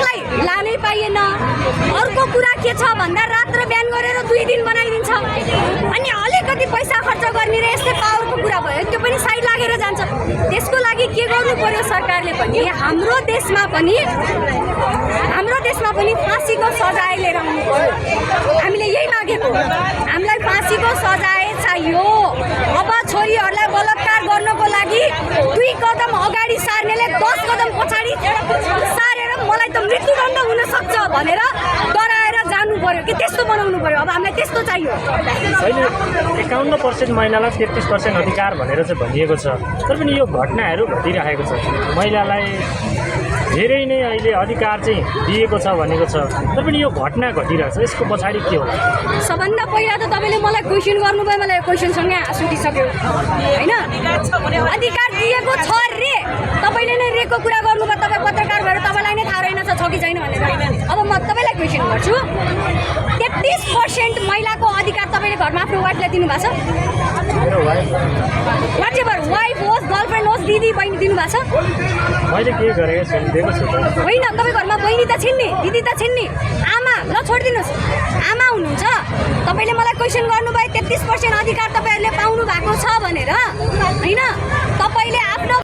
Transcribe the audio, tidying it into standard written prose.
त्यसलाई लानै पाइएन। अर्को कुरा के छ भन्दा रात्र बिहान गरेर 2 दिन बनाइदिन्छ अनि अलिकति पैसा खर्च गर्ने र यस्तै पावरको कुरा भयो त्यो पनि साइड लागेर जान्छ। त्यसको लागि के गर्नु पर्यो सरकारले पनि हाम्रो देशमा पनि फाँसीको सजाय लिएर आउनु पर्यो। हामीले यही मागेको हामीलाई फाँसीको सजाय चाहियो। अब छोरीहरूलाई बलात्कार गर्नको लागि 2 कदम अगाडि सार्नेले 10 कदम पछाडि सारेर मलाई त मृत्युदण्ड हुन सक्छ भनेर डराएर जानु पर्यो कि त्यस्तो बनाउनु पर्यो। अब हामीलाई त्यस्तो चाहियो। अहिले 51% महिलालाई 33% अधिकार भनेर चाहिँ भनिएको छ, तर पनि यो घटनाहरू घटिरहेको छ। महिलालाई धेरै नै अहिले अधिकार चाहिँ दिएको छ भनेको छ, तर पनि यो घटना घटिरहेको छ, यसको पछाडि के होला? सबभन्दा पहिला त तपाईँले मलाई क्वेसन गर्नुभयो, मलाई क्वेसनसँगै हाँस उठिसक्यो होइन। अधिकार दिएको छ रे, तपाईँले नै रेको कुरा गर्नुभयो। तपाईँ पत्रकार भएर तपाईँलाई नै थाहा रहेनछ छ कि छैन भनेर। अब म तपाईँलाई क्वेसन गर्छु, 33% महिलाको अधिकार तपाईँले घरमा आफ्नो वाइफलाई दिनुभएको छ? वाटेभर वाइफ होस्, गर्लफ्रेन्ड होस्, दिदी बहिनी दिनुभएको छ? मैले के गरेको छु दिएको छु त होइन। तपाईँ घरमा बहिनी त छिन् नि, दिदी त छिन् नि, आमा ल छोडिदिनुहोस्, आमा हुनुहुन्छ। तपाईँले मलाई क्वेसन गर्नुभयो 33% अधिकार तपाईँहरूले पाउनु भएको छ भनेर होइन। तपाईँले आफ्नो